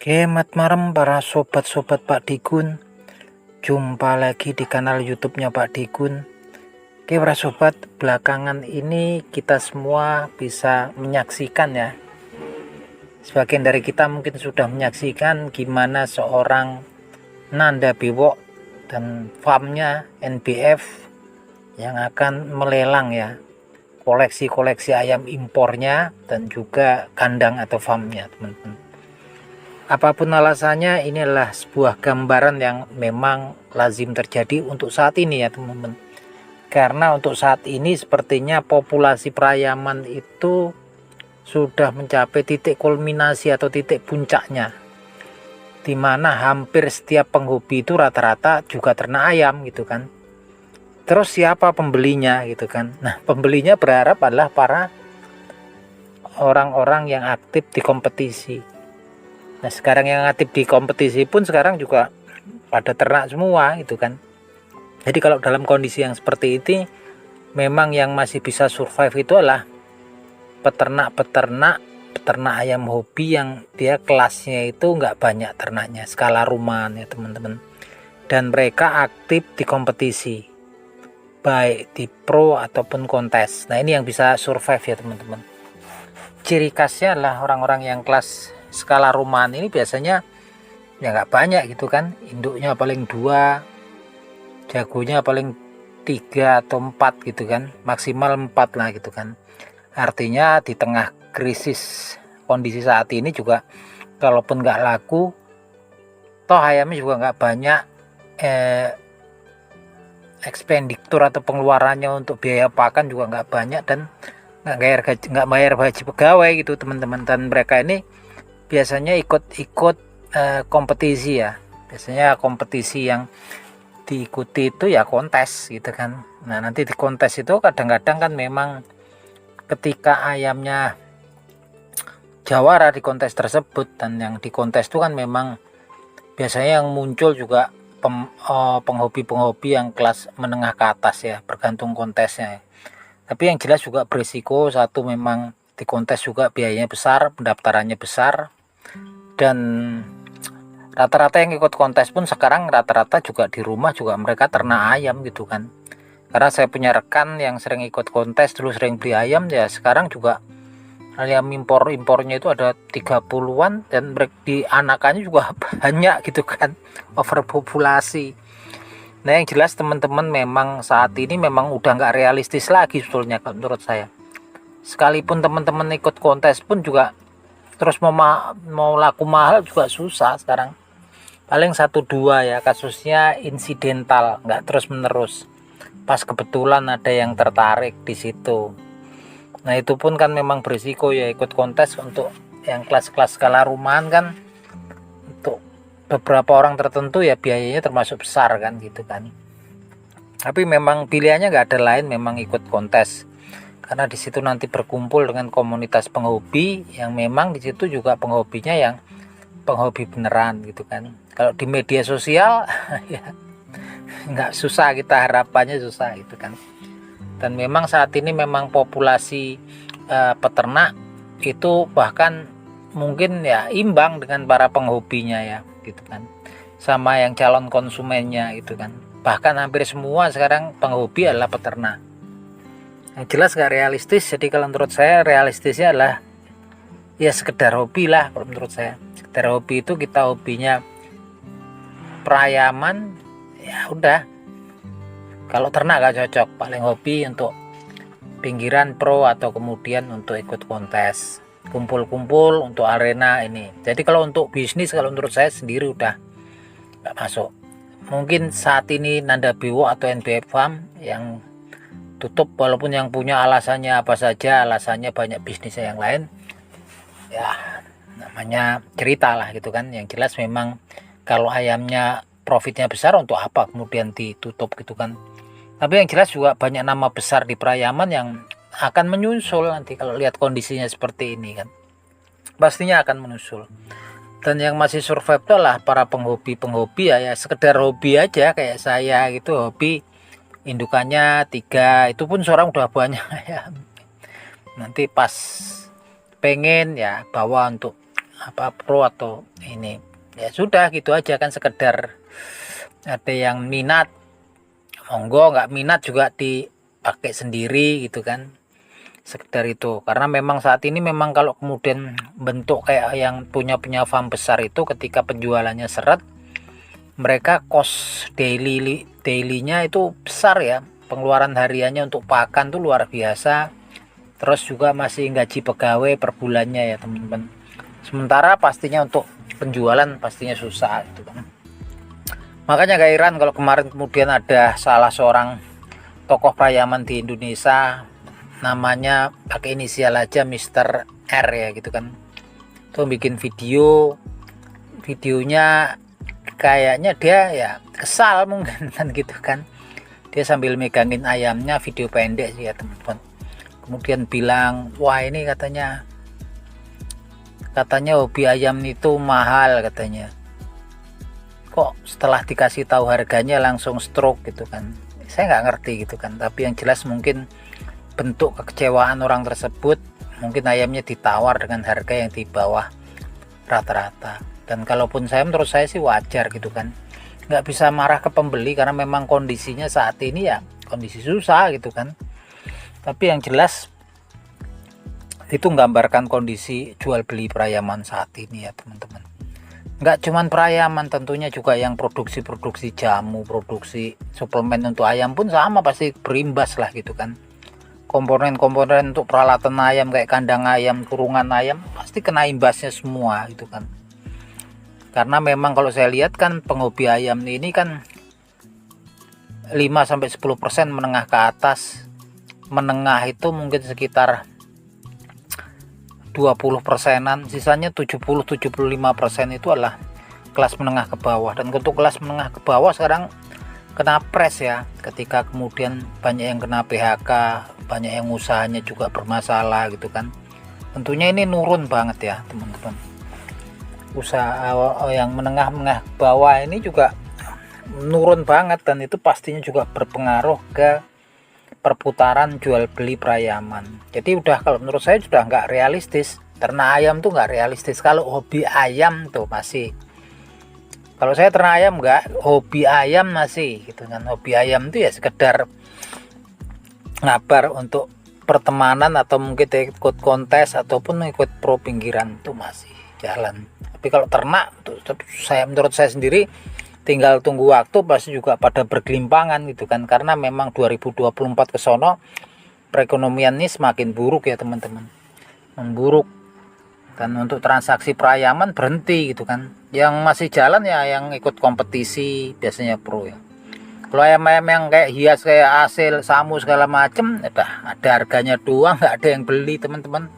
Selamat malam para sobat-sobat Pak Dikun. Jumpa lagi di kanal YouTube-nya Pak Dikun. Oke para sobat, belakangan ini kita semua bisa menyaksikan ya. Sebagian dari kita mungkin sudah menyaksikan gimana seorang Nanda Biwok dan farmnya NBF yang akan melelang ya koleksi-koleksi ayam impornya dan juga kandang atau farmnya teman-teman. Apapun alasannya, ini adalah sebuah gambaran yang memang lazim terjadi untuk saat ini ya teman-teman. Karena untuk saat ini sepertinya populasi perayaman itu sudah mencapai titik kulminasi atau titik puncaknya, dimana hampir setiap penghobi itu rata-rata juga ternak ayam gitu kan. Terus siapa pembelinya gitu kan? Nah, pembelinya berharap adalah para orang-orang yang aktif di kompetisi. Nah, sekarang yang aktif di kompetisi pun sekarang juga pada ternak semua gitu kan. Jadi kalau dalam kondisi yang seperti ini, memang yang masih bisa survive itu adalah peternak ayam hobi yang dia kelasnya itu nggak banyak ternaknya, skala rumahan ya teman-teman. Dan mereka aktif di kompetisi, baik di pro ataupun kontes. Nah, ini yang bisa survive ya teman-teman. Ciri khasnya adalah orang-orang yang kelas skala rumahan ini biasanya ya nggak banyak gitu kan, induknya paling 2, jagonya paling 3 atau 4 gitu kan, maksimal 4 lah gitu kan. Artinya di tengah krisis kondisi saat ini juga kalaupun nggak laku, toh ayamnya juga nggak banyak ekspenditur atau pengeluarannya untuk biaya pakan juga nggak banyak, dan nggak bayar gaji pegawai gitu teman-teman. Dan mereka ini biasanya ikut kompetisi ya, biasanya kompetisi yang diikuti itu ya kontes gitu kan. Nah, nanti di kontes itu kadang-kadang kan memang ketika ayamnya jawara di kontes tersebut, dan yang di kontes itu kan memang biasanya yang muncul juga penghobi-penghobi yang kelas menengah ke atas ya, bergantung kontesnya ya. Tapi yang jelas juga berisiko, satu memang di kontes juga biayanya besar, pendaftarannya besar, dan rata-rata yang ikut kontes pun sekarang rata-rata juga di rumah juga mereka ternak ayam gitu kan. Karena saya punya rekan yang sering ikut kontes, dulu sering beli ayam ya, sekarang juga ayam impornya itu ada 30-an, dan di anakannya juga banyak gitu kan, overpopulasi. Nah, yang jelas teman-teman memang saat ini memang udah nggak realistis lagi sebetulnya kalau menurut saya. Sekalipun teman-teman ikut kontes pun juga terus mau laku mahal juga susah sekarang. Paling 1-2 ya kasusnya insidental, nggak terus menerus, pas kebetulan ada yang tertarik di situ. Nah, itu pun kan memang berisiko ya ikut kontes. Untuk yang kelas-kelas skala rumahan kan untuk beberapa orang tertentu ya biayanya termasuk besar kan gitu kan. Tapi memang pilihannya nggak ada lain, memang ikut kontes, karena di situ nanti berkumpul dengan komunitas penghobi yang memang di situ juga penghobinya yang penghobi beneran gitu kan. Kalau di media sosial ya nggak, susah, kita harapannya susah gitu kan. Dan memang saat ini memang populasi peternak itu bahkan mungkin ya imbang dengan para penghobinya ya gitu kan, sama yang calon konsumennya gitu kan. Bahkan hampir semua sekarang penghobi adalah peternak. Yang jelas nggak realistis. Jadi kalau menurut saya realistisnya adalah ya sekedar hobi lah. Kalau menurut saya sekedar hobi itu, kita hobinya perayaman ya udah. Kalau ternak gak cocok, paling hobi untuk pinggiran pro atau kemudian untuk ikut kontes, kumpul-kumpul untuk arena ini. Jadi kalau untuk bisnis, kalau menurut saya sendiri udah gak masuk. Mungkin saat ini Nanda Biwok atau NBF Farm yang tutup, walaupun yang punya alasannya apa saja, alasannya banyak bisnisnya yang lain ya, namanya cerita lah gitu kan. Yang jelas memang kalau ayamnya profitnya besar, untuk apa kemudian ditutup gitu kan. Tapi yang jelas juga banyak nama besar di perayaman yang akan menyusul nanti. Kalau lihat kondisinya seperti ini kan, pastinya akan menyusul. Dan yang masih survive adalah para penghobi ya sekedar hobi aja kayak saya gitu, hobi indukannya 3, itu pun seorang udah banyak ya. Nanti pas pengen ya bawa untuk apa pro atau ini. Ya sudah gitu aja kan, sekedar ada yang minat monggo, nggak minat juga dipakai sendiri gitu kan, sekedar itu. Karena memang saat ini memang kalau kemudian bentuk kayak yang punya farm besar itu, ketika penjualannya seret, mereka cost dailynya itu besar ya, pengeluaran hariannya untuk pakan tuh luar biasa, terus juga masih gaji pegawai per bulannya ya teman-teman. Sementara pastinya untuk penjualan pastinya susah gitu kan. Makanya gak heran kalau kemarin kemudian ada salah seorang tokoh perayaman di Indonesia, namanya pakai inisial aja Mr. R ya gitu kan, tuh bikin videonya kayaknya dia ya kesal mungkin kan gitu kan, dia sambil megangin ayamnya, video pendek sih ya teman-teman. Kemudian bilang, wah ini katanya hobi ayam itu mahal katanya, kok setelah dikasih tahu harganya langsung stroke gitu kan. Saya nggak ngerti gitu kan, tapi yang jelas mungkin bentuk kekecewaan orang tersebut, mungkin ayamnya ditawar dengan harga yang di bawah rata-rata. Dan kalaupun menurut saya sih wajar gitu kan, nggak bisa marah ke pembeli karena memang kondisinya saat ini ya kondisi susah gitu kan. Tapi yang jelas itu menggambarkan kondisi jual beli perayaman saat ini ya teman-teman. Nggak cuman perayaman, tentunya juga yang produksi jamu, produksi suplemen untuk ayam pun sama, pasti berimbas lah gitu kan. Komponen-komponen untuk peralatan ayam kayak kandang ayam, kurungan ayam, pasti kena imbasnya semua gitu kan. Karena memang kalau saya lihat kan penghobi ayam ini kan 5-10% menengah ke atas. Menengah itu mungkin sekitar 20%-an, sisanya 70-75% itu adalah kelas menengah ke bawah. Dan untuk kelas menengah ke bawah sekarang kena pres ya, ketika kemudian banyak yang kena PHK, banyak yang usahanya juga bermasalah gitu kan. Tentunya ini nurun banget ya teman-teman. Usaha yang menengah ke bawah ini juga nurun banget, dan itu pastinya juga berpengaruh ke perputaran jual beli perayaman. Jadi udah, kalau menurut saya sudah nggak realistis. Ternak ayam tuh nggak realistis. Kalau hobi ayam tuh masih, kalau saya ternak ayam nggak, hobi ayam masih gitu kan. Hobi ayam itu ya sekedar ngabar untuk pertemanan atau mungkin ikut kontes ataupun ikut pro pinggiran, itu masih jalan. Tapi kalau ternak tuh, menurut saya sendiri tinggal tunggu waktu, pasti juga pada bergelimpangan gitu kan. Karena memang 2024 ke sono perekonomian ini semakin buruk ya teman-teman, memburuk. Dan untuk transaksi perayaman berhenti gitu kan. Yang masih jalan ya yang ikut kompetisi, biasanya pro ya. Kalau ayam-ayam yang kayak hias, kayak asil, samu segala macem, udah ada harganya doang, nggak ada yang beli teman-teman.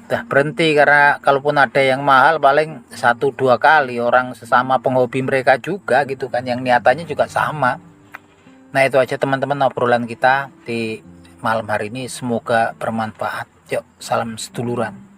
Udah berhenti, karena kalaupun ada yang mahal paling 1-2 kali, orang sesama penghobi mereka juga gitu kan, yang niatannya juga sama. Nah itu aja teman-teman obrolan kita di malam hari ini, semoga bermanfaat. Yuk, salam seduluran.